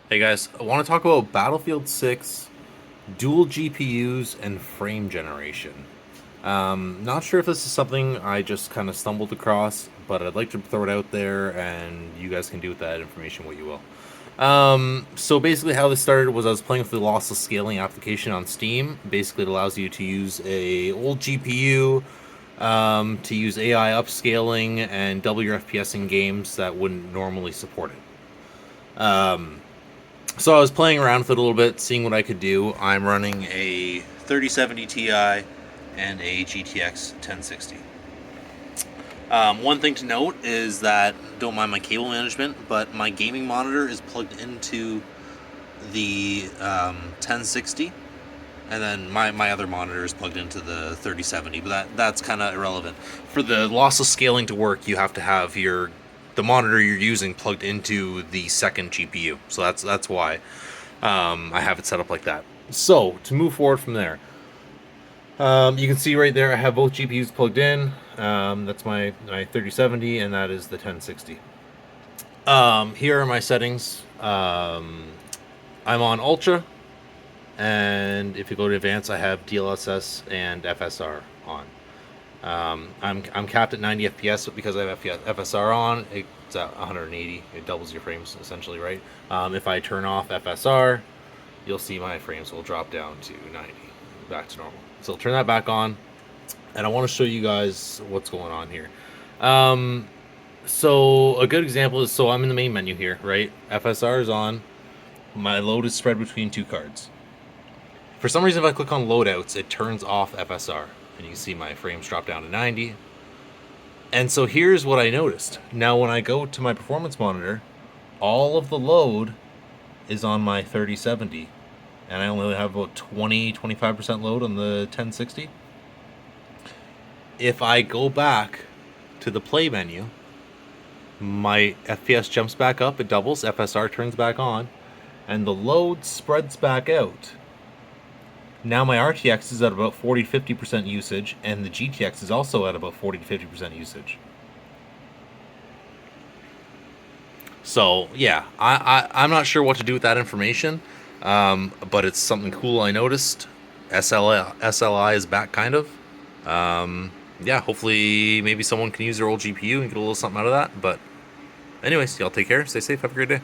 Hey guys, I want to talk about Battlefield 6, dual GPUs, and frame generation. Not sure if this is something I just kind of stumbled across, but I'd like to throw it out there and you guys can do with that information what you will. So basically how this started was I was playing with the lossless scaling application on Steam. Basically it allows you to use a old GPU, to use AI upscaling and double your FPS in games that wouldn't normally support it. So I was playing around with it a little bit, seeing what I could do. I'm running a 3070 Ti and a GTX 1060. One thing to note is that, don't mind my cable management, but my gaming monitor is plugged into the 1060, and then my other monitor is plugged into the 3070, but that's kind of irrelevant. For the lossless scaling to work, you have to have the monitor you're using plugged into the second GPU. So that's why I have it set up like that. So to move forward from there, you can see right there I have both GPUs plugged in. That's my 3070 and that is the 1060. Here are my settings. I'm on Ultra, and if you go to Advanced, I have DLSS and FSR on. I'm capped at 90 FPS, but because I have FSR on, it's at 180. It doubles your frames essentially, right? If I turn off FSR, you'll see my frames will drop down to 90, back to normal. So I'll turn that back on, and I want to show you guys what's going on here. So a good example is, so I'm in the main menu here, right? FSR is on. My load is spread between two cards. For some reason, if I click on loadouts, it turns off FSR. And you can see my frames drop down to 90. And so here's what I noticed. Now when I go to my performance monitor, all of the load is on my 3070. And I only have about 20-25% load on the 1060. If I go back to the play menu, my FPS jumps back up, it doubles, FSR turns back on, and the load spreads back out. Now my RTX is at about 40-50% usage, and the GTX is also at about 40-50% usage. So yeah, I'm not sure what to do with that information, but it's something cool I noticed. SLI is back, kind of. Yeah, hopefully maybe someone can use their old GPU and get a little something out of that. But anyways, y'all take care, stay safe, have a great day.